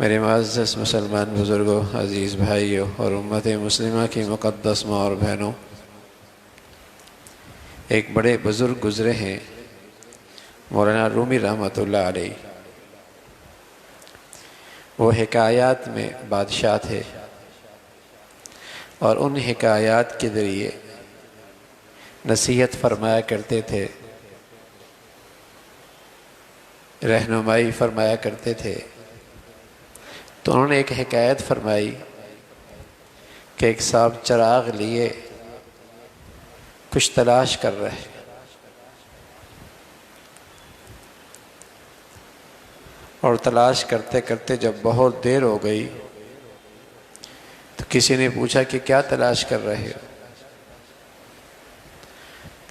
मेरे मुअज़्ज़ज़ मुसलमान बुज़ुर्गों, अज़ीज़ भाइयों और उम्मत मुस्लिमा की मुक़द्दस माँ और बहनों, एक बड़े बुज़ुर्ग गुज़रे हैं, मौलाना रूमी रहमतुल्लाह अलैह। वो हिकायात में बादशाह थे और उन हिकायात के ज़रिए नसीहत फरमाया करते थे, रहनुमाई फरमाया करते थे। तो उन्होंने एक हिकायत फरमाई कि एक साहब चिराग लिए कुछ तलाश कर रहे हैं और तलाश करते करते जब बहुत देर हो गई तो किसी ने पूछा कि क्या तलाश कर रहे हो?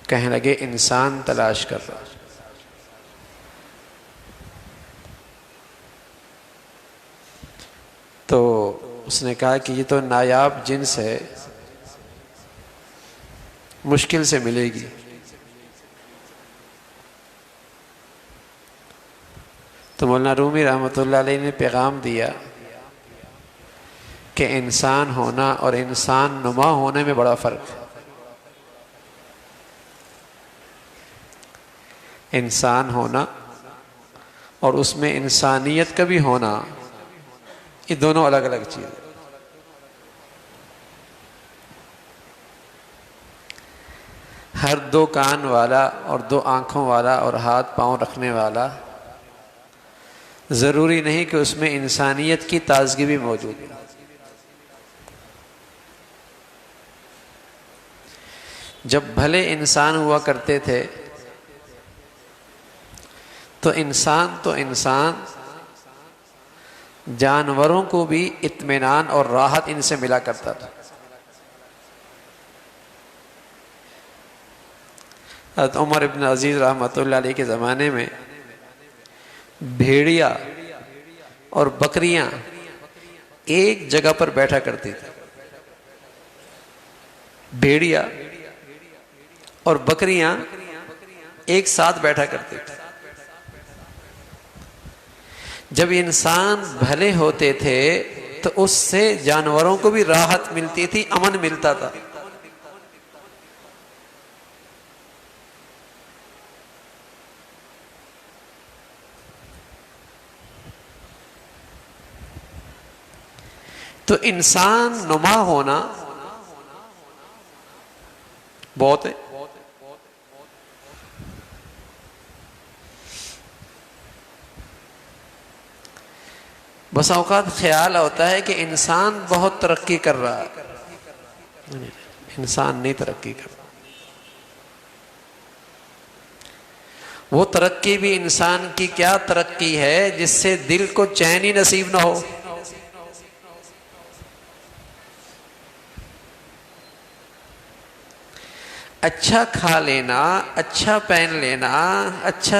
कहने लगे इंसान तलाश कर रहा। तो उसने कहा कि ये तो नायाब जिन्स है, मुश्किल से मिलेगी। तो मौलाना रूमी रहमतुल्लाह अलैह ने पैगाम दिया कि इंसान होना और इंसान नुमा होने में बड़ा फ़र्क है। इंसान होना और उसमें इंसानियत का भी होना, ये दोनों अलग अलग चीज़ है। हर दो कान वाला और दो आँखों वाला और हाथ पाँव रखने वाला ज़रूरी नहीं कि उसमें इंसानियत की ताज़गी भी मौजूद है। जब भले इंसान हुआ करते थे तो इंसान जानवरों को भी इत्मीनान और राहत इनसे मिला करता था। हज़रत उमर इब्न अजीज़ रहमतुल्लाह अलैह के ज़माने में भेड़िया और बकरियां एक जगह पर बैठा करती थी। भेड़िया और बकरियां एक साथ बैठा करती थी। जब इंसान भले होते थे तो उससे जानवरों को भी राहत मिलती थी, अमन मिलता था। तो इंसान नुमा होना बहुत है। बस औकात ख्याल होता है कि इंसान बहुत तरक्की कर रहा है, इंसान नहीं तरक्की कर रहा। वो तरक्की भी इंसान की क्या तरक्की है जिससे दिल को चैन ही नसीब ना हो। अच्छा खा लेना, अच्छा पहन लेना, अच्छा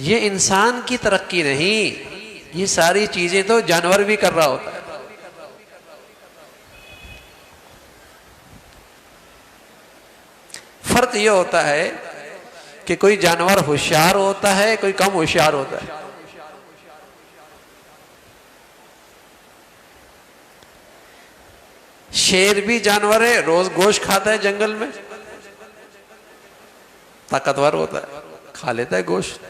ये इंसान की तरक्की नहीं। ये सारी चीजें तो जानवर भी कर रहा होता है। फर्क ये होता है कि कोई जानवर होशियार होता है, कोई कम होशियार होता है। शेर भी जानवर है, रोज गोश्त खाता है, जंगल में ताकतवर होता है, खा लेता है गोश्त।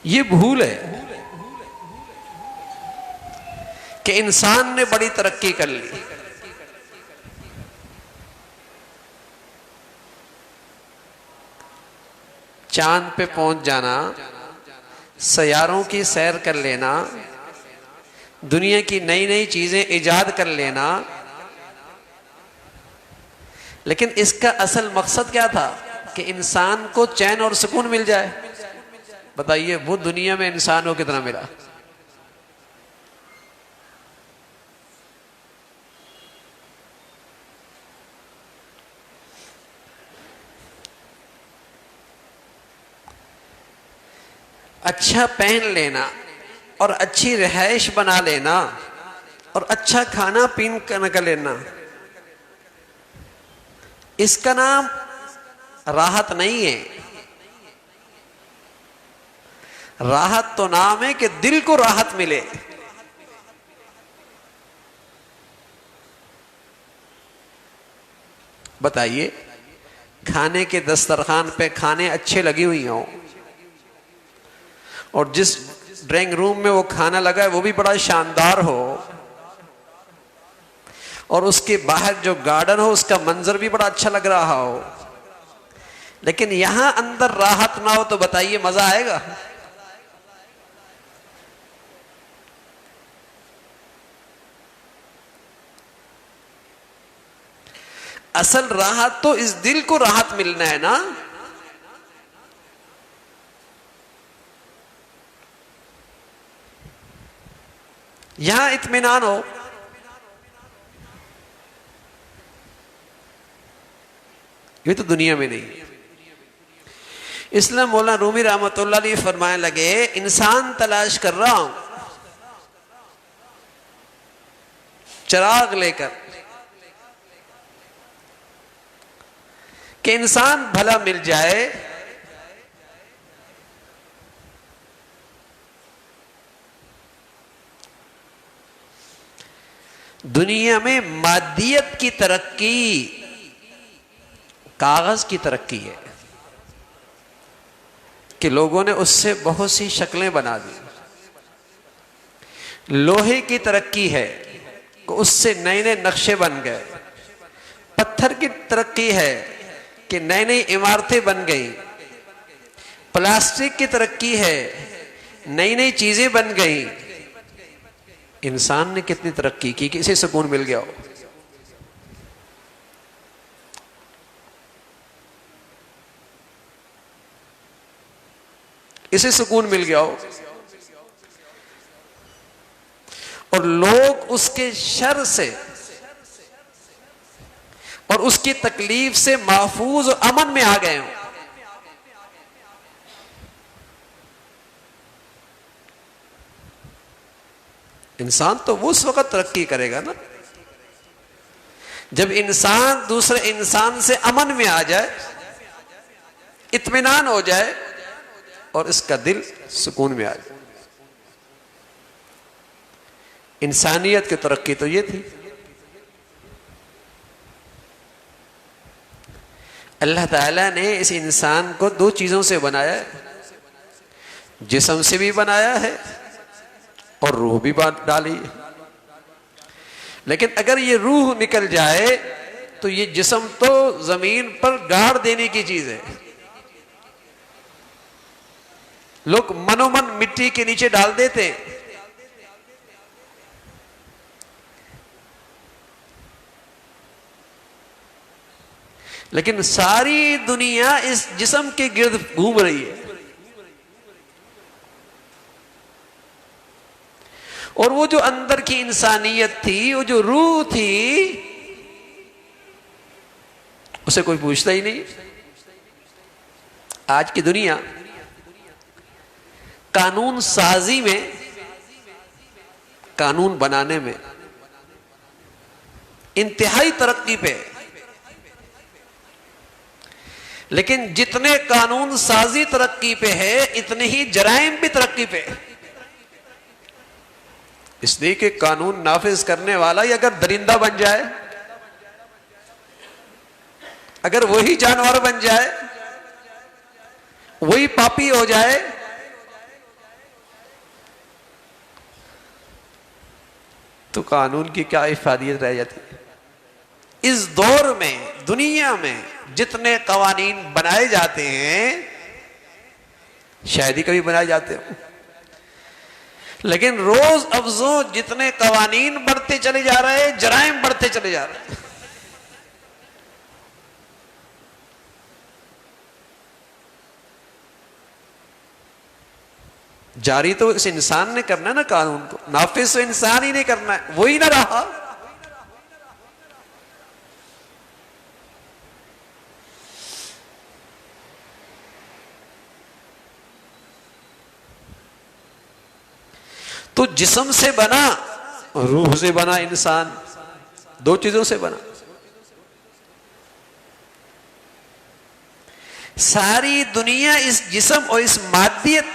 ये भूल है कि इंसान ने बड़ी तरक्की कर ली। चांद पे पहुंच जाना, सैयारों की सैर कर लेना, दुनिया की नई नई चीजें इजाद कर लेना, लेकिन इसका असल मकसद क्या था? कि इंसान को चैन और सुकून मिल जाए। बताइए वो दुनिया में इंसान को कितना मिला? अच्छा पहन लेना और अच्छी रिहाइश बना लेना और अच्छा खाना पीना कर लेना, इसका नाम राहत नहीं है। राहत तो नाम है कि दिल को राहत मिले। बताइए, खाने के दस्तरखान पे खाने अच्छे लगी हुई हों और जिस ड्राइंग रूम में वो खाना लगा है वो भी बड़ा शानदार हो, और उसके बाहर जो गार्डन हो उसका मंजर भी बड़ा अच्छा लग रहा हो, लेकिन यहां अंदर राहत ना हो तो बताइए मजा आएगा? असल राहत तो इस दिल को राहत मिलना है ना। यहां इत्मीनान हो। ये तो दुनिया में नहीं। इसलिए मौलाना रूमी रहमतुल्लाह अलैह फरमाने लगे, इंसान तलाश कर रहा हूं चिराग लेकर कि इंसान भला मिल जाए। दुनिया में मादियत की तरक्की कागज की तरक्की है कि लोगों ने उससे बहुत सी शक्लें बना दी। लोहे की तरक्की है कि उससे नए नए नक्शे बन गए। पत्थर की तरक्की है कि नई नई इमारतें बन गई। प्लास्टिक की तरक्की है, नई नई चीजें बन गई। इंसान ने कितनी तरक्की की कि इसे सुकून मिल गया हो। इसे सुकून मिल गया हो और लोग उसके शर से और उसकी तकलीफ से महफूज और अमन में आ गए हों। इंसान तो वो उस वक्त तरक्की करेगा ना जब इंसान दूसरे इंसान से अमन में आ जाए, इत्मीनान हो जाए और इसका दिल सुकून में आ जाए। इंसानियत की तरक्की तो ये थी। अल्लाह ताला ने इस इंसान को दो चीजों से बनाया है, जिस्म से भी बनाया है और रूह भी डाली है। लेकिन अगर ये रूह निकल जाए तो ये जिस्म तो जमीन पर गाड़ देने की चीज है। लोग मनोमन मिट्टी के नीचे डाल देते हैं। लेकिन सारी दुनिया इस जिस्म के गिर्द घूम रही है और वो जो अंदर की इंसानियत थी, वो जो रूह थी, उसे कोई पूछता ही नहीं। आज की दुनिया कानून साजी में, कानून बनाने में इंतहाई तरक्की पे, लेकिन जितने कानून साजी तरक्की पे है इतने ही जराइम भी तरक्की पे। इसलिए कि कानून नाफिज करने वाला ही अगर दरिंदा बन जाए, अगर वही जानवर बन जाए, वही पापी हो जाए, तो कानून की क्या इफादियत रह जाती है। इस दौर में दुनिया में जितने कवानीन बनाए जाते हैं शायद ही कभी बनाए जाते हो। लेकिन रोज अफजों जितने कवानीन बढ़ते चले जा रहे हैं, जराइम बढ़ते चले जा रहे हैं। जारी तो इस इंसान ने करना है ना कानून को, नाफिज तो इंसान ही नहीं करना है, वही ना रहा। तो जिस्म से बना, रूह से बना इंसान, दो चीजों से बना। सारी दुनिया इस जिस्म और इस मादियत,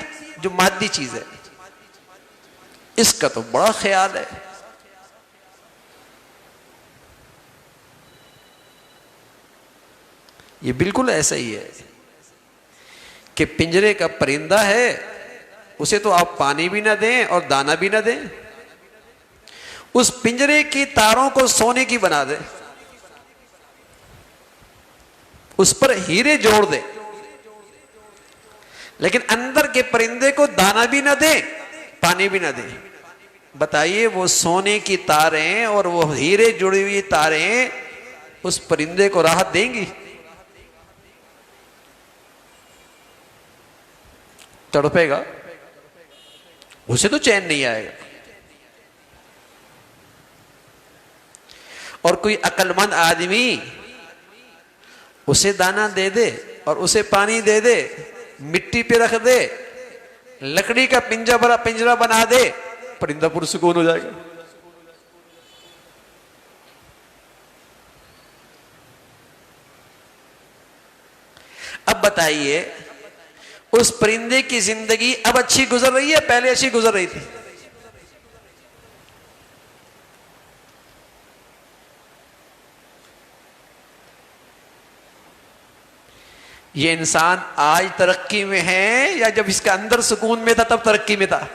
जो मादी चीज है, इसका तो बड़ा ख्याल है। ये बिल्कुल ऐसा ही है कि पिंजरे का परिंदा है, उसे तो आप पानी भी ना दें और दाना भी ना दें, उस पिंजरे की तारों को सोने की बना दे, उस पर हीरे जोड़ दे, लेकिन अंदर के परिंदे को दाना भी ना दे, पानी भी ना दे। बताइए वो सोने की तारें और वो हीरे जुड़ी हुई तारें उस परिंदे को राहत देंगी? तड़पेगा, उसे तो चैन नहीं आएगा। और कोई अक्लमंद आदमी उसे दाना दे दे और उसे पानी दे दे, मिट्टी पे रख दे, लकड़ी का पिंजरा बना दे, परिंदा पुरसुकून हो जाएगा। अब बताइए उस परिंदे की जिंदगी अब अच्छी गुजर रही है, पहले अच्छी गुजर रही थी? ये इंसान आज तरक्की में है या जब इसके अंदर सुकून में था तब तरक्की में था?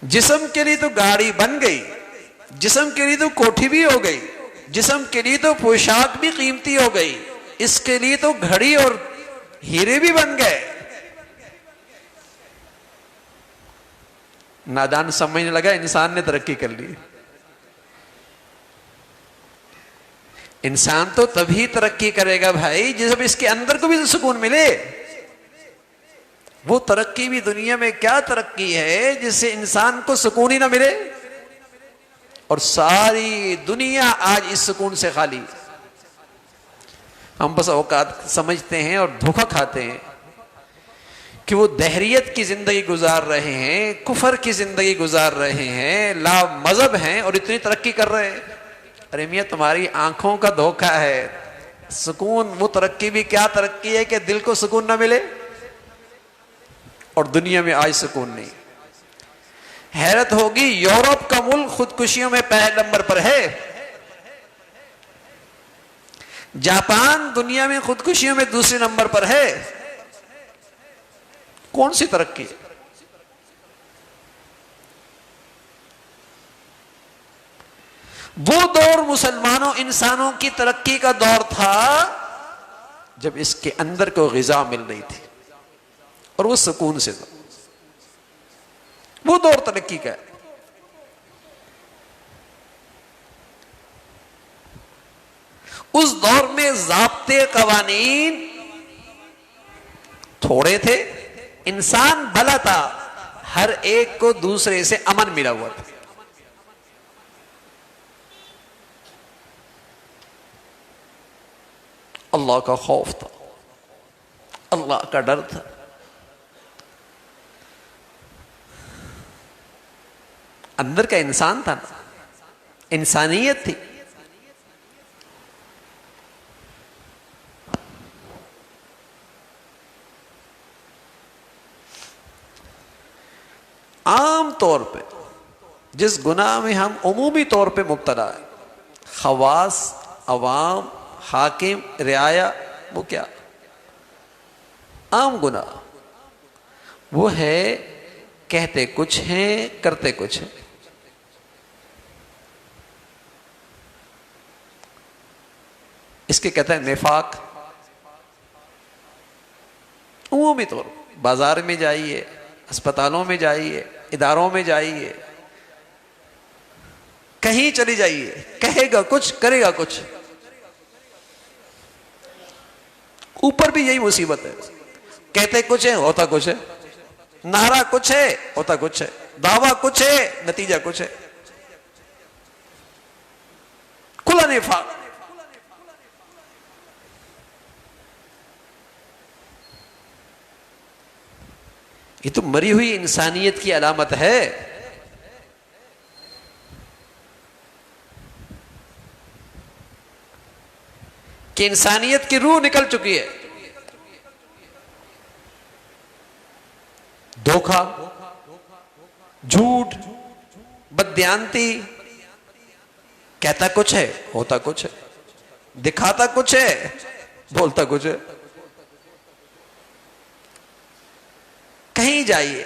जिस्म के लिए तो गाड़ी बन गई, जिस्म के लिए तो कोठी भी हो गई, जिस्म के लिए तो पोशाक भी कीमती हो गई, इसके लिए तो घड़ी और हीरे भी बन गए। नादान समझने लगा इंसान ने तरक्की कर ली। इंसान तो तभी तरक्की करेगा भाई जब इसके अंदर को भी तो सुकून मिले। वो तरक्की भी दुनिया में क्या तरक्की है जिससे इंसान को सुकून ही ना मिले? और सारी दुनिया आज इस सुकून से खाली। हम बस औकात समझते हैं और धोखा खाते हैं कि वो दहरियत की जिंदगी गुजार रहे हैं, कुफर की जिंदगी गुजार रहे हैं, ला मजहब हैं और इतनी तरक्की कर रहे हैं। अरे मियां तुम्हारी आंखों का धोखा है। सुकून वो तरक्की भी क्या तरक्की है कि दिल को सुकून ना मिले, और दुनिया में आज सुकून नहीं। हैरत होगी, यूरोप का मुल्क खुदकुशियों में पहले नंबर पर है। जापान दुनिया में खुदकुशियों में दूसरे नंबर पर है। कौन सी तरक्की? वो दौर मुसलमानों इंसानों की तरक्की का दौर था जब इसके अंदर को ग़िज़ा मिल रही थी और वो सुकून से था। वो दौर तरक्की का है। उस दौर में ज़ाब्ते कवानीन थोड़े थे, इंसान भला था, हर एक को दूसरे से अमन मिला हुआ था। अल्लाह का खौफ था, अल्लाह का डर था। अंदर का इंसान था ना, इंसानियत थी। आम तौर पे जिस गुनाह में हम उमूमी तौर पे मुब्तला है, खवास, अवाम, हाकिम, रियाया, वो क्या आम गुनाह? वो है कहते कुछ हैं करते कुछ हैं। इसके कहते हैं निफाक। उमूमी तौर बाजार में जाइए, अस्पतालों में जाइए, इदारों में जाइए, कहीं चली जाइए, कहेगा कुछ करेगा कुछ। ऊपर भी यही मुसीबत है, कहते कुछ है होता कुछ है, नारा कुछ है होता कुछ है, दावा कुछ है नतीजा कुछ है। खुला निफाक। ये तो मरी हुई इंसानियत की अलामत है। कि इंसानियत की रूह निकल चुकी है। धोखा, झूठ, बदयांती, कहता कुछ है होता कुछ है, दिखाता कुछ है बोलता कुछ है। कहीं जाइए,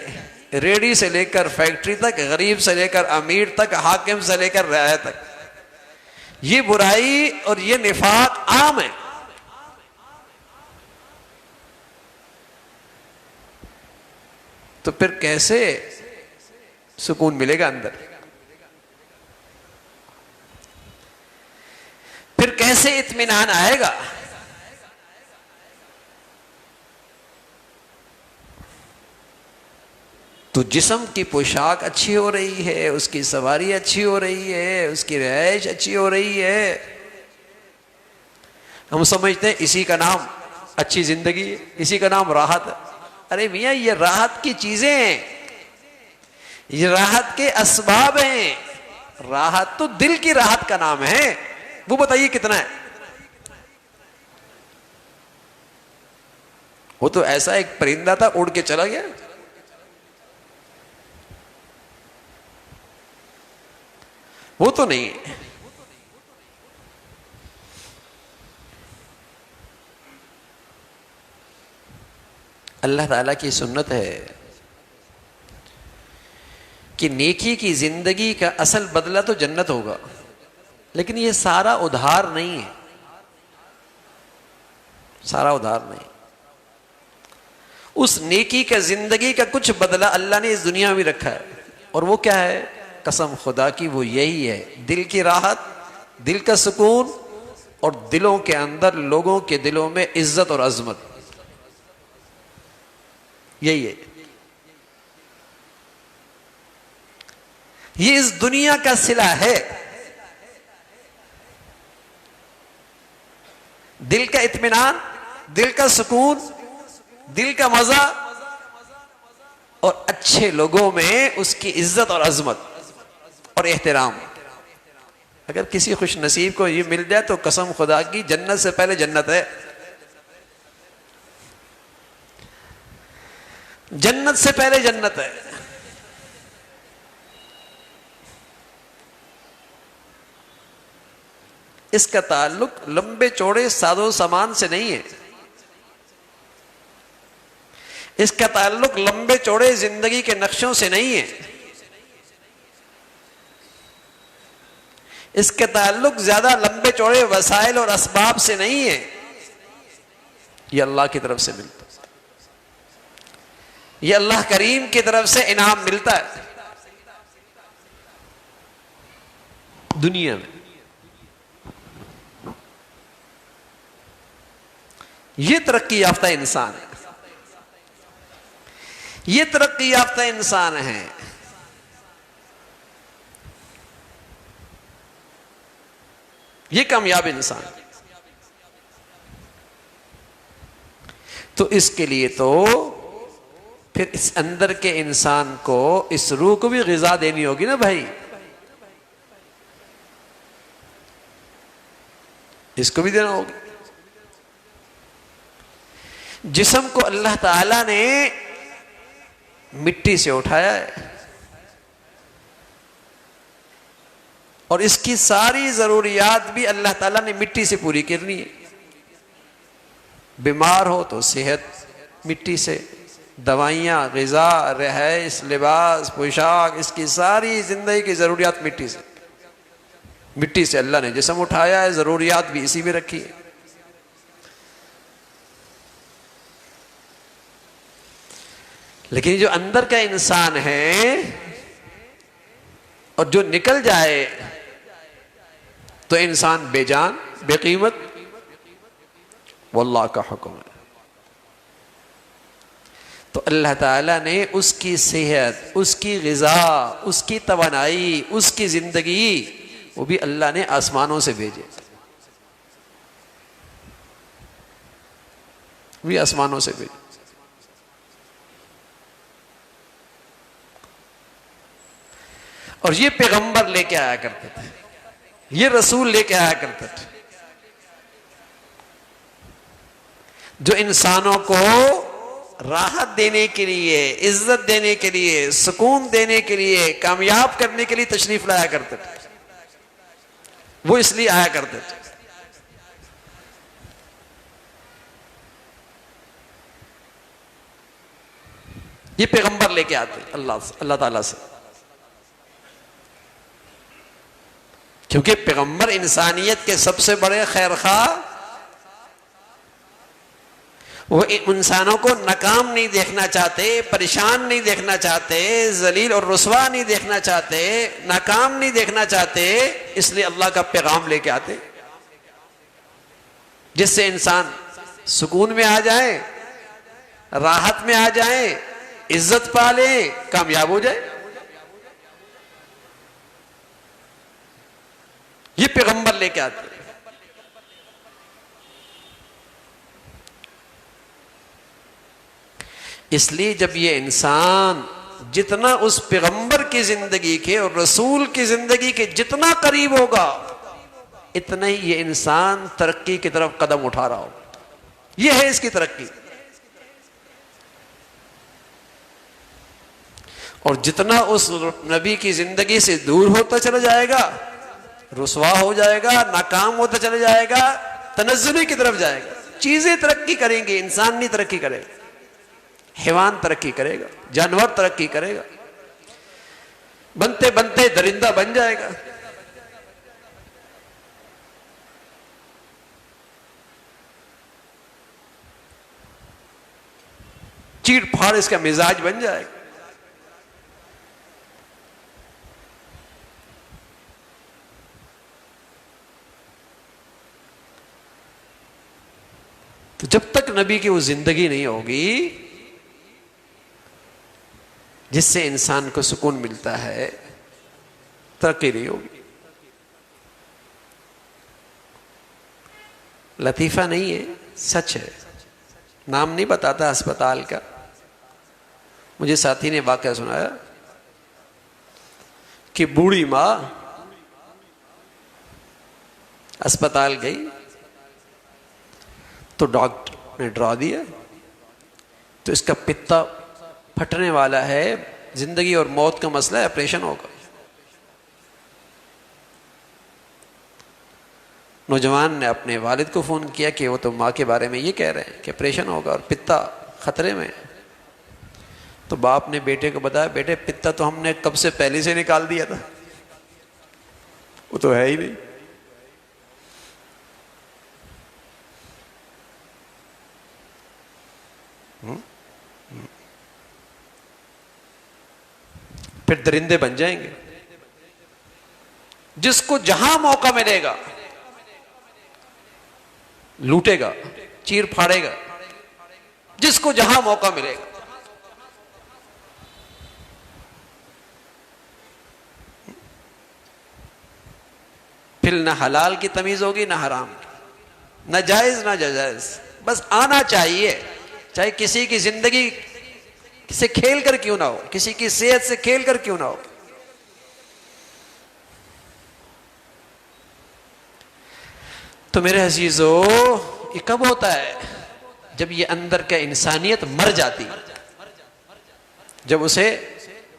रेडी से लेकर फैक्ट्री तक, गरीब से लेकर अमीर तक, हाकिम से लेकर राय तक, ये बुराई और ये निफाक आम है। तो फिर कैसे सुकून मिलेगा अंदर? फिर कैसे इत्मीनान आएगा? तो जिस्म की पोशाक अच्छी हो रही है, उसकी सवारी अच्छी हो रही है, उसकी रिहाइश अच्छी हो रही है, हम समझते हैं इसी का नाम अच्छी जिंदगी है, इसी का नाम राहत है। अरे मियाँ, ये राहत की चीजें हैं, ये राहत के असबाब हैं। राहत तो दिल की राहत का नाम है। वो बताइए कितना है? वो तो ऐसा एक परिंदा था, उड़ के चला गया। वो तो नहीं है। अल्लाह ताला की सुन्नत है कि नेकी की जिंदगी का असल बदला तो जन्नत होगा, लेकिन ये सारा उधार नहीं है, सारा उधार नहीं। उस नेकी का जिंदगी का कुछ बदला अल्लाह ने इस दुनिया में रखा है, और वो क्या है? कसम खुदा की वो यही है, दिल की राहत, दिल का सुकून, और दिलों के अंदर, लोगों के दिलों में इज्जत और अजमत। यही है। ये इस दुनिया का सिला है। दिल का इत्मीनान, दिल का सुकून, दिल का मजा, और अच्छे लोगों में उसकी इज्जत और अजमत और एहतराम। अगर किसी खुश नसीब को ये मिल जाए तो कसम खुदा की जन्नत से पहले जन्नत है। जन्नत से पहले जन्नत है। इसका ताल्लुक लंबे चौड़े सादो सामान से नहीं है। इसका ताल्लुक लंबे चौड़े जिंदगी के नक्शों से नहीं है। इसका ताल्लुक ज्यादा लंबे चौड़े वसाइल और असबाब से नहीं है। यह अल्लाह की तरफ से मिलता है, यह अल्लाह करीम की तरफ से इनाम मिलता है दुनिया में। यह तरक्की याफ्ता इंसान है, यह तरक्की याफ्ता इंसान है। ये कामयाब इंसान। तो इसके लिए तो फिर इस अंदर के इंसान को, इस रूह को भी ग़िज़ा देनी होगी ना भाई। इसको भी देना होगा। जिस्म को अल्लाह ताला ने मिट्टी से उठाया है, और इसकी सारी जरूरियात भी अल्लाह ताला ने मिट्टी से पूरी करनी है। बीमार हो तो सेहत मिट्टी से, दवाइयाँ, ग़िज़ा, रिहाइश, लिबास, पोशाक, इसकी सारी जिंदगी की जरूरियात मिट्टी से। मिट्टी से अल्लाह ने जिस्म उठाया है, जरूरियात भी इसी में रखी है। लेकिन जो अंदर का इंसान है और जो निकल जाए तो इंसान बेजान बेकीमत, वो अल्लाह का हुक्म है। तो अल्लाह ताला ने उसकी सेहत, उसकी ग़िज़ा, उसकी तवानाई, उसकी जिंदगी, वो भी अल्लाह ने आसमानों से भेजे, भी आसमानों से भेजे। और ये पैगंबर लेके आया करते थे, ये रसूल लेके आया करते थे, जो इंसानों को राहत देने के लिए, इज्जत देने के लिए, सुकून देने के लिए, कामयाब करने के लिए तशरीफ लाया करते थे। वो इसलिए आया करते थे। ये पैगंबर लेके आते अल्लाह ताला से, क्योंकि पैगंबर इंसानियत के सबसे बड़े खैर खा, वो इंसानों को नाकाम नहीं देखना चाहते, परेशान नहीं देखना चाहते, जलील और रुसवा नहीं देखना चाहते, नाकाम नहीं देखना चाहते, इसलिए अल्लाह का पैगाम लेके आते, जिससे इंसान सुकून में आ जाए, राहत में आ जाए, इज्जत पा ले, कामयाब हो जाए। ये पैगंबर लेके आते। इसलिए जब ये इंसान जितना उस पैगंबर की जिंदगी के और रसूल की जिंदगी के जितना करीब होगा, इतना ही ये इंसान तरक्की की तरफ कदम उठा रहा होगा। ये है इसकी तरक्की। और जितना उस नबी की जिंदगी से दूर होता चला जाएगा, रुसवा हो जाएगा, नाकाम होता चला जाएगा, तनज़्ज़ुली की तरफ जाएगा। चीजें तरक्की करेंगी, इंसान नहीं तरक्की करेगा। हैवान तरक्की करेगा, जानवर तरक्की करेगा, बनते बनते दरिंदा बन जाएगा। चीड़ फाड़ इसका मिजाज बन जाएगा। तो जब तक नबी की वो जिंदगी नहीं होगी जिससे इंसान को सुकून मिलता है, तरक्की नहीं होगी। लतीफा नहीं है, सच है। नाम नहीं बताता अस्पताल का। मुझे साथी ने वाकया सुनाया कि बूढ़ी माँ अस्पताल गई तो डॉक्टर ने डरा दिया, तो इसका पित्ता फटने वाला है, जिंदगी और मौत का मसला है, ऑपरेशन होगा। नौजवान ने अपने वालिद को फोन किया कि वो तो माँ के बारे में ये कह रहे हैं कि ऑपरेशन होगा और पित्ता खतरे में। तो बाप ने बेटे को बताया, बेटे पित्ता तो हमने कब से पहले से निकाल दिया था, वो तो है ही नहीं। फिर दरिंदे बन जाएंगे। जिसको जहां मौका मिलेगा लूटेगा, चीर फाड़ेगा, जिसको जहां मौका मिलेगा। फिर ना हलाल की तमीज होगी, ना हराम की, ना जायज ना जायज। बस आना चाहिए, चाहे किसी की जिंदगी से खेल कर क्यों ना हो, किसी की सेहत से खेल कर क्यों ना हो। तो मेरे अजीजों, ये कब होता है? जब ये अंदर का इंसानियत मर जाती, जब उसे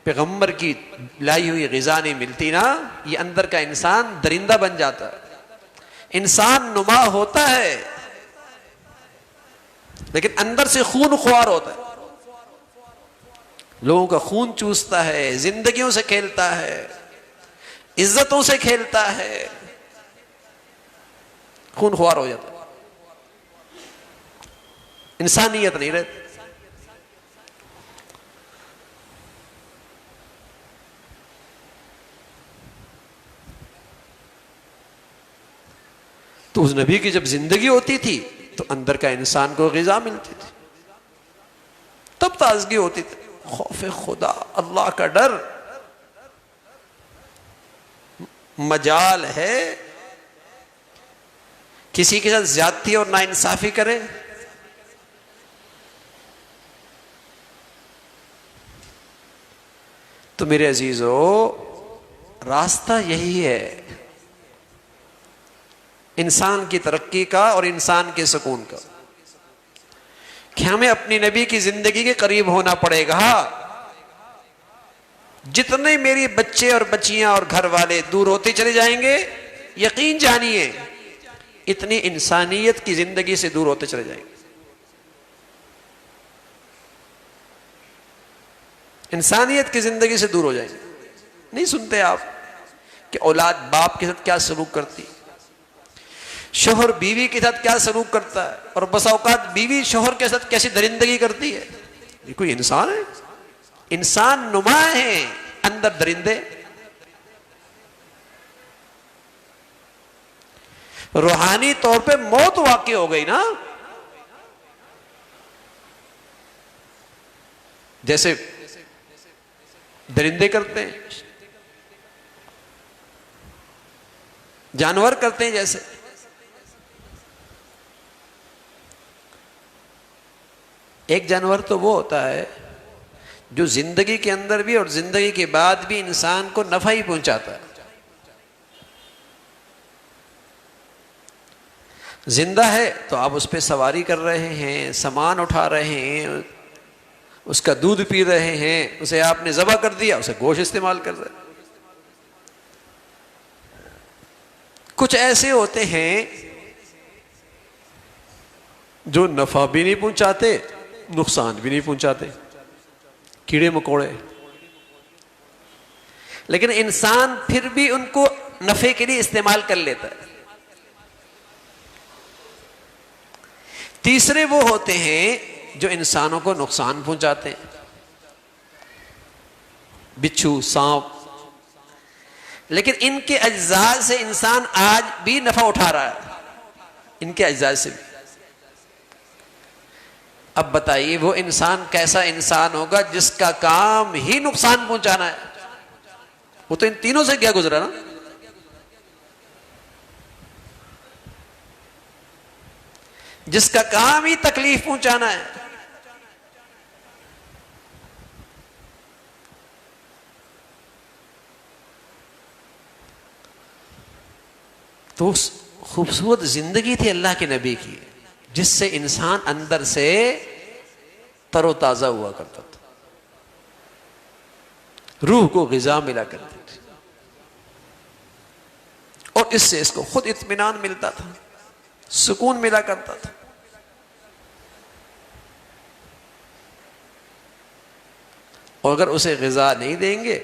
पैगंबर की लाई हुई ग़िज़ा नहीं मिलती ना, ये अंदर का इंसान दरिंदा बन जाता है। इंसान नुमा होता है लेकिन अंदर से खून ख्वार होता है, लोगों का खून चूसता है, जिंदगियों से खेलता है, इज्जतों से खेलता है, खून ख्वार हो जाता है, इंसानियत नहीं रहती। तो उस नबी की जब जिंदगी होती थी तो अंदर का इंसान को ग़िज़ा मिलती थी, तब ताजगी होती थी। खौफ खुदा, अल्लाह का डर। मजाल है किसी के साथ ज्यादती और नाइंसाफी करे? तो मेरे अजीजों, रास्ता यही है इंसान की तरक्की का और इंसान के सुकून का, कि हमें अपनी नबी की जिंदगी के करीब होना पड़ेगा। जितने मेरे बच्चे और बच्चियां और घर वाले दूर होते चले जाएंगे, यकीन जानिए इतनी इंसानियत की जिंदगी से दूर होते चले जाएंगे। इंसानियत की जिंदगी से दूर हो जाएंगे। नहीं सुनते आप कि औलाद बाप के साथ क्या सलूक करती, शोहर बीवी के साथ क्या सलूक करता है, और बसा औकात बीवी शोहर के साथ कैसी दरिंदगी करती है। ये कोई इंसान है? इंसान नुमा है, अंदर दरिंदे। रूहानी तौर पे मौत वाक़ई हो गई ना, जैसे दरिंदे करते हैं, जानवर करते हैं। जैसे एक जानवर तो वो होता है जो जिंदगी के अंदर भी और जिंदगी के बाद भी इंसान को नफा ही पहुंचाता है। जिंदा है तो आप उस पर सवारी कर रहे हैं, सामान उठा रहे हैं, उसका दूध पी रहे हैं, उसे आपने ज़बह कर दिया, उसे गोश्त इस्तेमाल कर रहे हैं। कुछ ऐसे होते हैं जो नफा भी नहीं पहुंचाते, नुकसान भी नहीं पहुंचाते, कीड़े मकोड़े। लेकिन इंसान फिर भी उनको नफे के लिए इस्तेमाल कर लेता है। तीसरे वो होते हैं जो इंसानों को नुकसान पहुंचाते हैं, बिच्छू, सांप। लेकिन इनके अज्जा से इंसान आज भी नफा उठा रहा है, इनके अज्जा से भी। अब बताइए वो इंसान कैसा इंसान होगा जिसका काम ही नुकसान पहुंचाना है? वो तो इन तीनों से क्या गुजरा ना। जिसका काम ही तकलीफ पहुंचाना है। तो खूबसूरत जिंदगी थी अल्लाह के नबी की, जिससे इंसान अंदर से तरोताजा हुआ करता था, रूह को ग़िज़ा मिला करती थी, और इससे इसको खुद इत्मीनान मिलता था, सुकून मिला करता था। और अगर उसे ग़िज़ा नहीं देंगे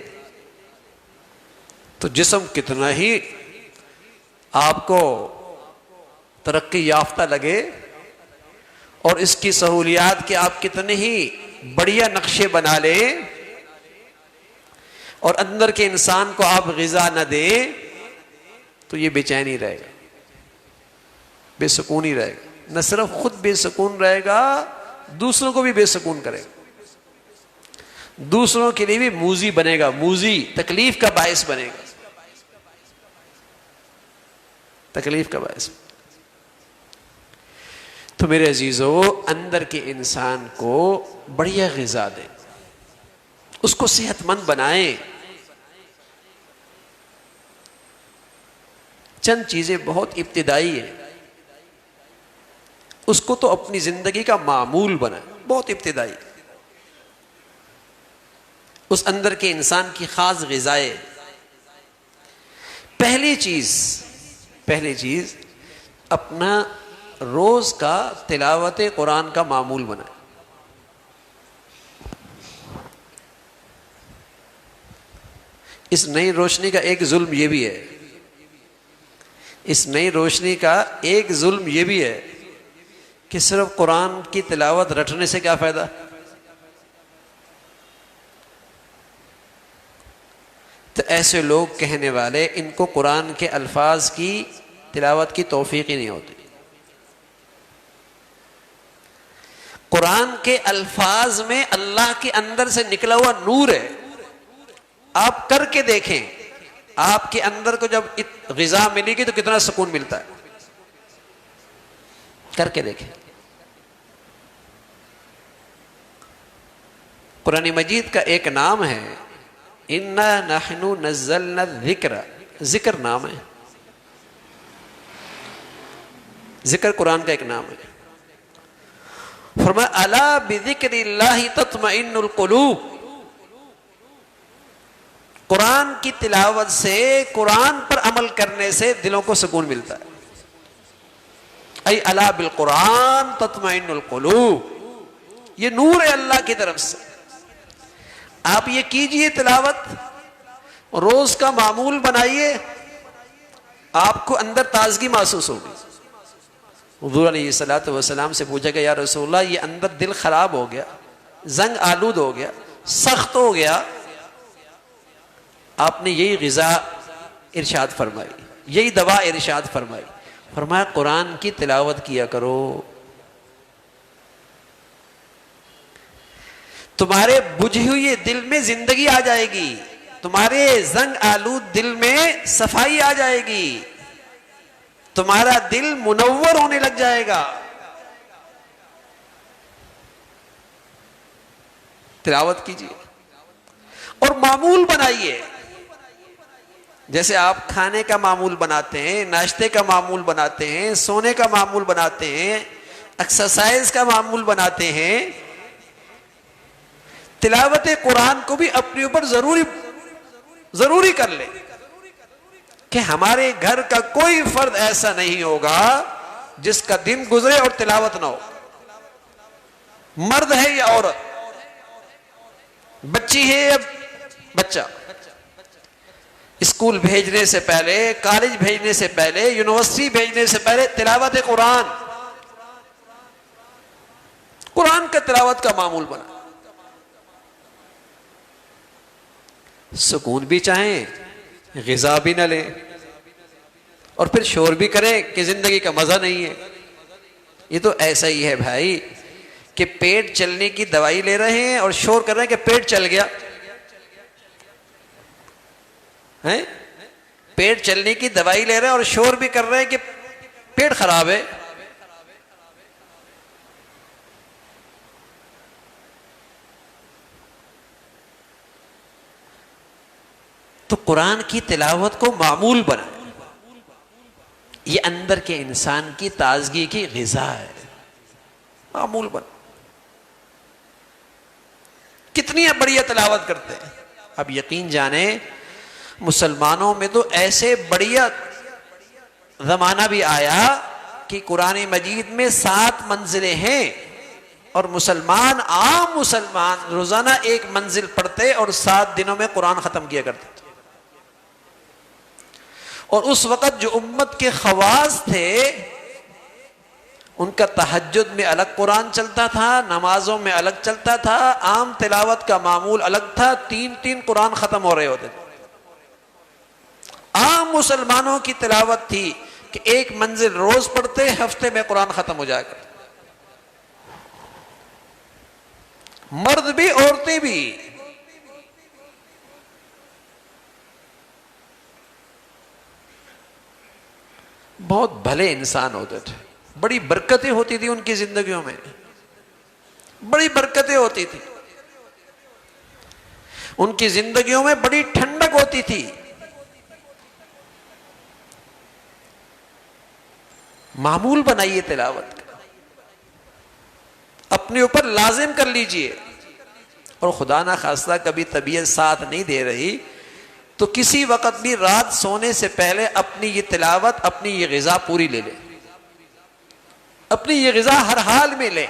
तो जिस्म कितना ही आपको तरक्की याफ्ता लगे और इसकी सहूलियात के आप कितने ही बढ़िया नक्शे बना लें, और अंदर के इंसान को आप ग़िज़ा न दें, तो ये बेचैन ही रहेगा, बेसुकून ही रहेगा। न सिर्फ खुद बेसुकून रहेगा, दूसरों को भी बेसुकून करेगा, दूसरों के लिए भी मूजी बनेगा, मूजी, तकलीफ का बायस बनेगा, तकलीफ का बायस। तो मेरे अजीजों, अंदर के इंसान को बढ़िया ग़िज़ा दें, उसको सेहतमंद बनाएं। चंद चीजें बहुत इब्तिदाई है, उसको तो अपनी जिंदगी का मामूल बनाए, बहुत इब्तिदाई। उस अंदर के इंसान की खास ग़िज़ाएं। पहली चीज अपना रोज का तिलावत कुरान का मामूल बनाए। इस नई रोशनी का एक जुल्म यह भी है, इस नई रोशनी का एक जुल्म यह भी है कि सिर्फ कुरान की तिलावत रटने से क्या फायदा। तो ऐसे लोग कहने वाले, इनको कुरान के अल्फाज की तिलावत की तौफीक ही नहीं होती। कुरान के अल्फाज में अल्लाह के अंदर से निकला हुआ नूर है। आप करके देखें, आपके अंदर को जब ग़िज़ा मिलेगी तो कितना सुकून मिलता है। करके देखें। कुरान मजीद का एक नाम है, इन्ना नहनु नज़्ज़लना ज़िक्र, जिक्र नाम है, जिक्र कुरान का एक नाम है। फरमाया अला बिज़िक्रिल्लाहि तत्मइन्नुल क़ुलूब, कुरान की तिलावत से, कुरान पर अमल करने से दिलों को सुकून मिलता है। ऐ अला बिल कुरान तत्मइन्नुल क़ुलूब, ये नूर है अल्लाह की तरफ से। आप ये कीजिए तिलावत, रोज का मामूल बनाइए, आपको अंदर ताजगी महसूस होगी। हुज़ूर अलैहिस्सलातु वस्सलाम से पूछा गया, या रसूलल्लाह ये अंदर दिल खराब हो गया, जंग आलूद हो गया, सख्त हो गया, आपने यही ग़िज़ा इरशाद फरमाई, यही दवा इरशाद फरमाई। फरमाया कुरान की तिलावत किया करो, तुम्हारे बुझे हुए दिल में जिंदगी आ जाएगी, तुम्हारे जंग आलूद दिल में सफाई आ जाएगी, तुम्हारा दिल मुनव्वर होने लग जाएगा। तिलावत कीजिए और मामूल बनाइए। जैसे आप खाने का मामूल बनाते हैं, नाश्ते का मामूल बनाते हैं, सोने का मामूल बनाते हैं, एक्सरसाइज का मामूल बनाते हैं, तिलावत कुरान को भी अपने ऊपर जरूरी कर ले कि हमारे घर का कोई फर्द ऐसा नहीं होगा जिसका दिन गुजरे और तिलावत ना हो। मर्द है या औरत, बच्ची है या बच्चा, स्कूल भेजने से पहले, कॉलेज भेजने से पहले, यूनिवर्सिटी भेजने से पहले तिलावत कुरान, कुरान का तिलावत का मामूल बना। सुकून भी चाहें, ग़िज़ा भी न लें और फिर शोर भी करें कि जिंदगी का मजा नहीं है। ये तो ऐसा ही है भाई कि पेट चलने की दवाई ले रहे हैं और शोर कर रहे हैं कि पेट चल गया है। पेट चलने की दवाई ले रहे हैं और शोर भी कर रहे हैं कि पेट खराब है। तो कुरान की तिलावत को मामूल बनाए, ये अंदर के इंसान की ताजगी की ग़िज़ा है। मामूल बना, कितनी बढ़िया तिलावत करते हैं। अब यकीन जाने मुसलमानों में तो ऐसे बढ़िया ज़माना भी आया कि कुरान मजीद में 7 मंजिलें हैं और मुसलमान, आम मुसलमान रोजाना 1 मंजिल पढ़ते और 7 दिनों में कुरान खत्म किया करते। और उस वक़्त जो उम्मत के खवास थे उनका तहज्जुद में अलग कुरान चलता था, नमाजों में अलग चलता था, आम तिलावत का मामूल अलग था। 3-3 कुरान खत्म हो रहे होते थे। आम मुसलमानों की तिलावत थी कि 1 मंजिल रोज पढ़ते, हफ्ते में कुरान खत्म हो जाएगा। मर्द भी औरतें भी। बहुत भले इंसान होते थे, बड़ी बरकतें होती थी उनकी जिंदगियों में, बड़ी बरकतें होती थी उनकी जिंदगियों में, बड़ी ठंडक होती थी। मामूल बनाइए तिलावत का, अपने ऊपर लाजिम कर लीजिए। और खुदा ना खास्ता कभी तबीयत साथ नहीं दे रही तो किसी वक्त भी रात सोने से पहले अपनी ये तिलावत, अपनी ये ग़िज़ा पूरी ले ले, अपनी ये ग़िज़ा हर हाल में ले।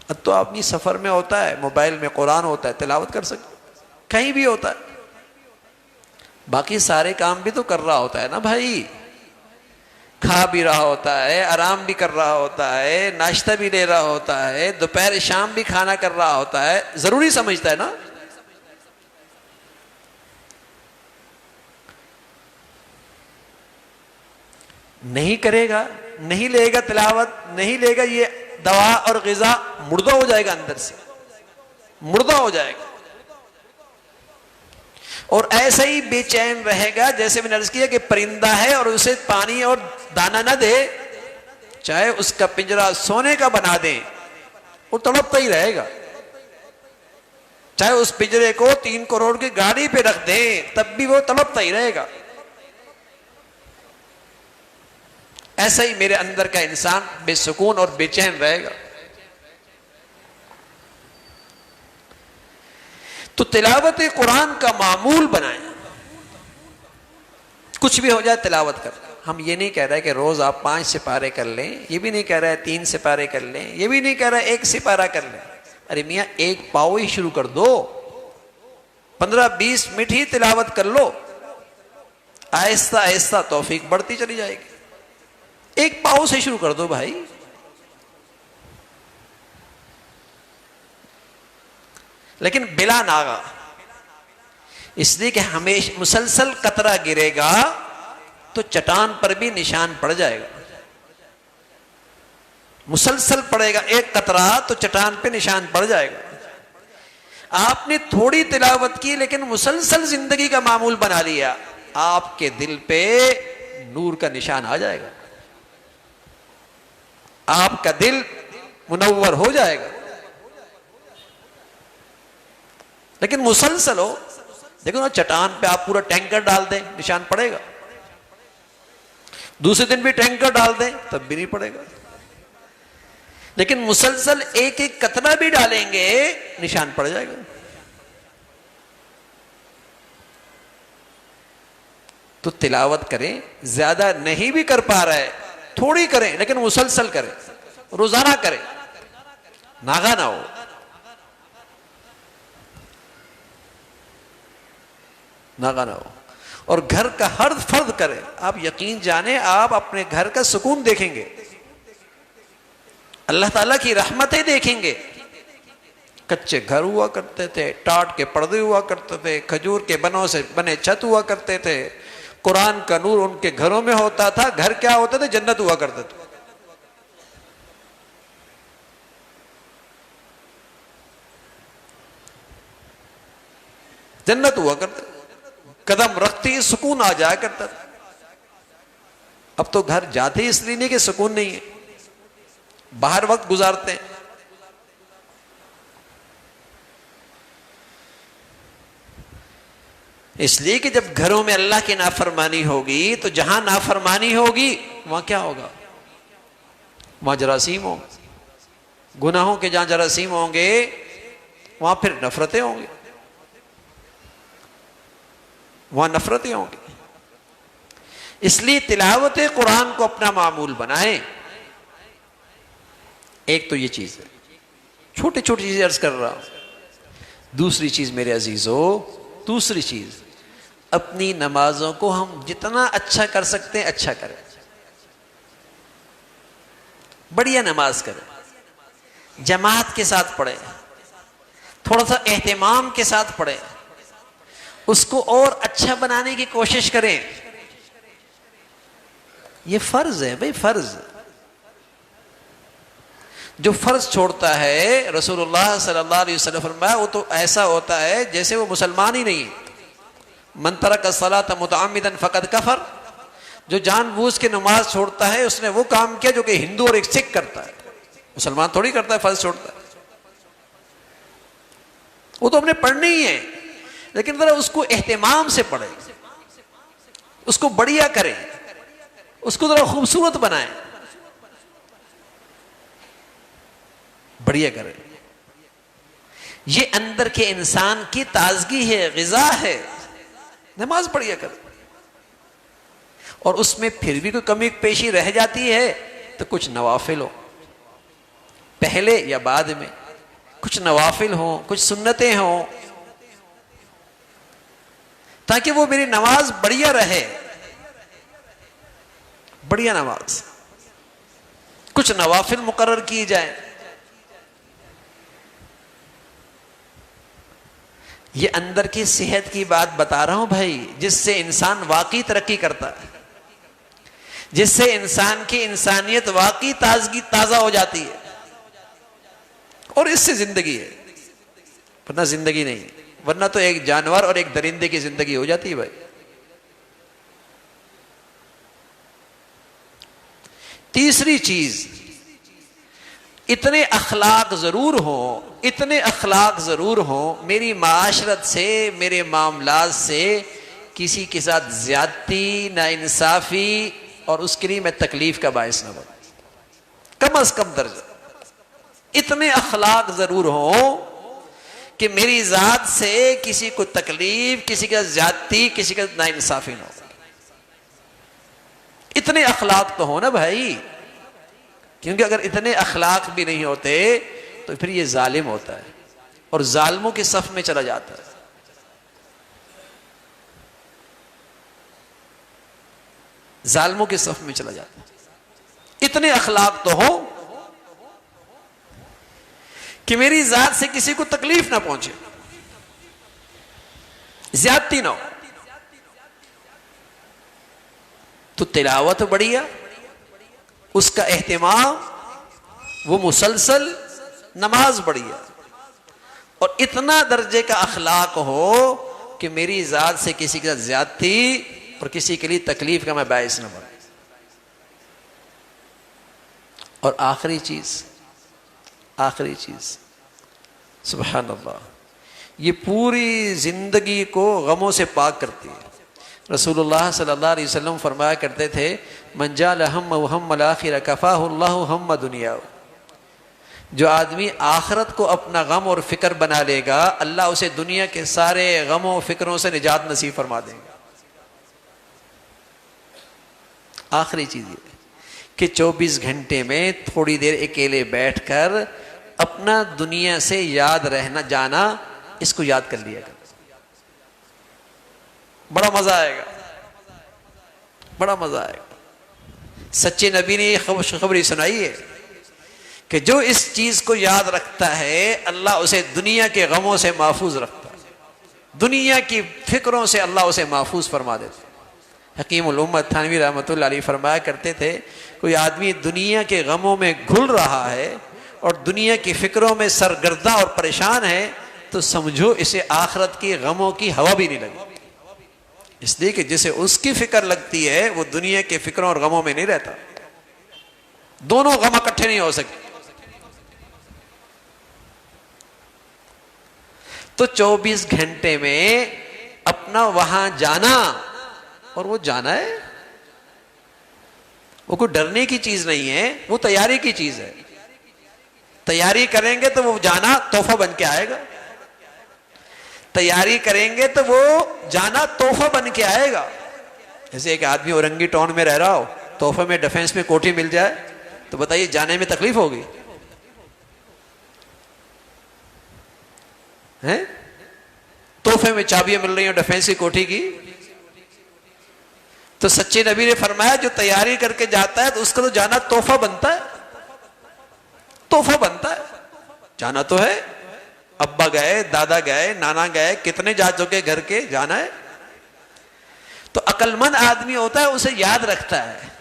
अब तो आदमी सफर में होता है, मोबाइल में कुरान होता है, तिलावत कर सकते, कहीं भी होता है। बाकी सारे काम भी तो कर रहा होता है ना भाई, खा भी रहा होता है, आराम भी कर रहा होता है, नाश्ता भी ले रहा होता है, दोपहर शाम भी खाना कर रहा होता है, जरूरी समझता है ना। नहीं करेगा, नहीं लेगा तिलावत, नहीं लेगा ये दवा और ग़िज़ा, मुर्दा हो जाएगा, अंदर से मुर्दा हो जाएगा। और ऐसा ही बेचैन रहेगा, जैसे मैंने अर्ज किया कि परिंदा है और उसे पानी और दाना ना दे, चाहे उसका पिंजरा सोने का बना दे, वो तड़पता ही रहेगा। चाहे उस पिंजरे को 3 करोड़ की गाड़ी पे रख दे, तब भी वो तड़पता ही रहेगा। ऐसा ही मेरे अंदर का इंसान बेसुकून और बेचैन रहेगा। तो तिलावत कुरान का मामूल बनाएं। कुछ भी हो जाए तिलावत कर। हम ये नहीं कह रहे कि रोज आप 5 सिपारे कर लें, ये भी नहीं कह रहे 3 सिपारे कर लें, ये भी नहीं कह रहे 1 सिपारा कर लें। अरे मियाँ 1 पाव ही शुरू कर दो, 15-20 मिनट ही तिलावत कर लो, आहिस्ता आहिस्ता तौफीक बढ़ती चली जाएगी। 1 पाव से शुरू कर दो भाई। लेकिन बिला नागा, इसलिए कि हमेशा मुसलसल कतरा गिरेगा तो चट्टान पर भी निशान पड़ जाएगा। मुसलसल पड़ेगा एक कतरा तो चट्टान पे निशान पड़ जाएगा। आपने थोड़ी तिलावत की लेकिन मुसलसल जिंदगी का मामूल बना लिया, आपके दिल पे नूर का निशान आ जाएगा, आपका दिल मुनव्वर हो जाएगा। लेकिन मुसलसल हो, देखो ना, चट्टान पे आप पूरा टैंकर डाल दें निशान पड़ेगा, दूसरे दिन भी टैंकर डाल दें तब भी नहीं पड़ेगा। लेकिन मुसलसल एक एक कतरा भी डालेंगे निशान पड़ जाएगा। तो तिलावत करें, ज्यादा नहीं भी कर पा रहे थोड़ी करें, लेकिन मुसलसल करें, रोजाना करें, नागा ना हो। नागा ना हो। और घर का हर फर्द करे। आप यकीन जाने, आप अपने घर का सुकून देखेंगे, अल्लाह ताला की रहमतें देखेंगे। कच्चे घर हुआ करते थे, टाट के पर्दे हुआ करते थे, खजूर के बनों से बने छत हुआ करते थे, कुरान का नूर उनके घरों में होता था। घर क्या होता था? जन्नत हुआ करते थे। जन्नत हुआ करते, कदम रखते ही सुकून आ जाया करता था। अब तो घर जाते ही इसलिए नहीं कि सुकून नहीं है, बाहर वक्त गुजारते हैं। इसलिए कि जब घरों में अल्लाह की नाफरमानी होगी तो जहां नाफरमानी होगी वहां क्या होगा? वहां जरासीम होंगे। गुनाहों के जहां जरासीम होंगे वहां फिर नफरतें होंगी, वहां नफरतें होंगी। इसलिए तिलावत कुरान को अपना मामूल बनाएं। एक तो ये चीज है, छोटी छोटी चीजें अर्ज कर रहा हूं। दूसरी चीज मेरे अजीजों, दूसरी चीज, अपनी नमाजों को हम जितना अच्छा कर सकते हैं अच्छा करें। बढ़िया नमाज करें, जमात के साथ पढ़े, थोड़ा सा एहतिमाम के साथ पढ़े, उसको और अच्छा बनाने की कोशिश करें। ये फर्ज है भाई, फर्ज। जो फर्ज छोड़ता है, रसूलुल्लाह सल्लल्लाहु अलैहि वसल्लम फरमाया, वो तो ऐसा होता है जैसे वो मुसलमान ही नहीं है। मन तरक सलात मुतअम्मिदन फकद कफर। जो जानबूझ के नमाज छोड़ता है उसने वो काम किया जो कि हिंदू और एक सिख करता है, मुसलमान थोड़ी करता है, फर्ज छोड़ता है। वो तो हमने पढ़नी ही है, लेकिन जरा उसको एहतिमाम से पढ़े, उसको बढ़िया करें, उसको जरा खूबसूरत बनाएं, बढ़िया करें। ये अंदर के इंसान की ताजगी है, ग़िज़ा है। नमाज बढ़िया करें। और उसमें फिर भी कोई कमी पेशी रह जाती है तो कुछ नवाफिल हो, पहले या बाद में कुछ नवाफिल हो, कुछ सुन्नतें हो, ताकि वो मेरी नमाज बढ़िया रहे। बढ़िया नमाज, कुछ नवाफिल मुकर्रर की जाए। ये अंदर की सेहत की बात बता रहा हूं भाई, जिससे इंसान वाकई तरक्की करता है, जिससे इंसान की इंसानियत वाकई ताजगी ताजा हो जाती है, और इससे जिंदगी है, वरना जिंदगी नहीं। वरना तो एक जानवर और एक दरिंदे की जिंदगी हो जाती है भाई। तीसरी चीज, इतने अखलाक जरूर हो, इतने अखलाक जरूर हो, मेरी माशरत से, मेरे मामलात से किसी के साथ ज्यादती, नाइंसाफी और उसके लिए मैं तकलीफ का बायस न बनूं, कम अज कम दर्जा। इतने अखलाक जरूर हो कि मेरी जात से किसी को तकलीफ, किसी का ज्यादती, किसी का नाइंसाफी ना हो। इतने अखलाक तो हो ना भाई, क्योंकि अगर इतने अखलाक भी नहीं होते तो फिर ये जालिम होता है और जालिमों के सफ में चला जाता है। जालिमों के सफ में चला जाता है। इतने अखलाक तो हो कि मेरी जात से किसी को तकलीफ ना पहुंचे, ज्यादती ना हो। तो तिलावत बढ़िया, उसका एहतिमाम, वो मुसलसल, नमाज बढ़िया, और इतना दर्जे का अखलाक हो कि मेरी जात से किसी के साथ ज्यादती और किसी के लिए तकलीफ का मैं बायस न बनूं। और आखिरी चीज, सुभान अल्लाह, ये पूरी जिंदगी को गमों से पाक करती है। रसूलुल्लाह सल्लल्लाहु अलैहि वसल्लम फरमाया करते थे, मन जाल हम हम्मल आखिर कफ़ाहुल्लाहु हम्म दुनिया। जो आदमी आखिरत को अपना गम और फिक्र बना लेगा, अल्लाह उसे दुनिया के सारे गमों फिक्रों से निजात नसीब फरमा देगा। आखिरी चीज ये कि 24 घंटे में थोड़ी देर अकेले बैठकर अपना दुनिया से याद रहना जाना, इसको याद कर लिया कर, बड़ा मजा आएगा, बड़ा मजा आएगा। सच्चे नबी ने खुशखबरी सुनाई है कि जो इस चीज को याद रखता है, अल्लाह उसे दुनिया के गमों से महफूज रखता है, दुनिया की फिक्रों से अल्लाह उसे महफूज फरमा देता है। हकीमुल उम्मत थानवी रहमतुल्लाह अलैह फरमाया करते थे, कोई आदमी दुनिया के गमों में घुल रहा है और दुनिया की फिक्रों में सरगर्दा और परेशान है, तो समझो इसे आखिरत की गमों की हवा भी नहीं लगी। इसलिए कि जिसे उसकी फिक्र लगती है वो दुनिया के फिक्रों और गमों में नहीं रहता। दोनों गम इकट्ठे नहीं हो सकते। तो 24 घंटे में अपना वहां जाना, और वो जाना है, वो कोई डरने की चीज नहीं है, वो तैयारी की चीज है। तैयारी करेंगे तो वो जाना तोहफा बन के आएगा, तैयारी करेंगे तो वो जाना तोहफा बन के आएगा। जैसे एक आदमी औरंगी टाउन में रह रहा हो, तोहफे में डिफेंस में कोठी मिल जाए, तो बताइए जाने में तकलीफ होगी? हैं? तोहफे में चाबियां मिल रही हो डिफेंस की कोठी की। तो सच्चे नबी ने फरमाया, जो तैयारी करके जाता है तो उसका तो जाना तोहफा बनता है, तोहफा बनता है। जाना तो है, अब्बा गए, दादा गए, नाना गए, कितने जा चुके घर के, जाना है। तो अक्लमंद आदमी होता है, उसे याद रखता है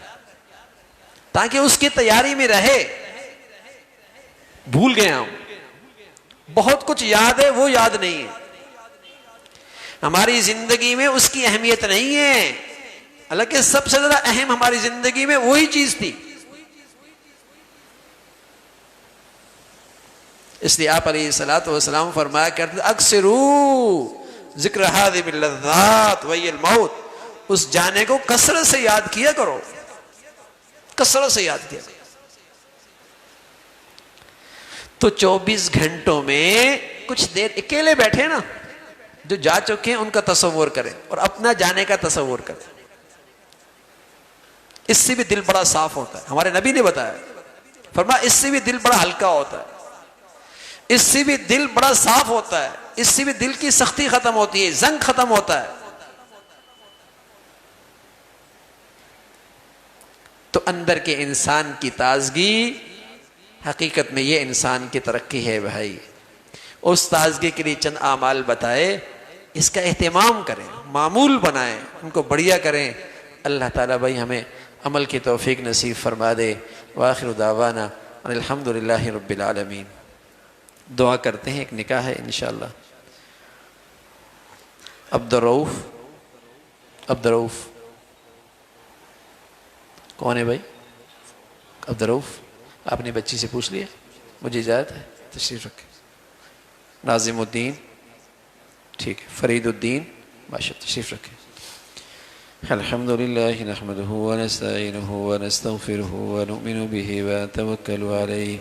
ताकि उसकी तैयारी में रहे। भूल गए हम, बहुत कुछ याद है, वो याद नहीं है। हमारी जिंदगी में उसकी अहमियत नहीं है, हालांकि सबसे ज्यादा अहम हमारी जिंदगी में वही चीज थी। इसलिए आप अलैहिस्सलातु वस्सलाम फरमाया करते, अक्सरू जिक्र हादिमिल लज़्ज़ात वयल मौत। उस जाने को कसरत से याद किया करो, कसरत से याद किया करो। तो 24 घंटों में कुछ देर अकेले बैठे ना, जो जा चुके हैं उनका तसव्वुर करें और अपना जाने का तसव्वुर करें। इससे भी दिल बड़ा साफ होता है। हमारे नबी ने बताया, फरमाया इससे भी दिल बड़ा हल्का होता है, इससे भी दिल बड़ा साफ होता है, इससे भी दिल की सख्ती खत्म होती है, जंग खत्म होता है। तो अंदर के इंसान की ताजगी, हकीकत में ये इंसान की तरक्की है भाई। उस ताजगी के लिए चंद आमाल बताए, इसका एहतिमाम करें, मामूल बनाएं, उनको बढ़िया करें। अल्लाह ताला भाई हमें अमल की तौफीक नसीब फरमा दे। वाखिर दावाना अल्हम्दुलिल्लाहि रब्बिल आलमीन। दुआ करते हैं, एक निकाह है इंशाअल्लाह। अब्दुर्रऊफ कौन है भाई? अब्दुर्रऊफ, आपने बच्ची से पूछ लिया? मुझे इजाज़त है, तशरीफ़ रखें। नाज़िमुद्दीन, ठीक है। फरीदुद्दीन, माशाअल्लाह, तशरीफ़ रखें। अल्हम्दुलिल्लाहि नहमदुहु व नस्तईनुहु व नस्तगफिरुहु व नुमिनु बिही व नतवक्कलु अलैहि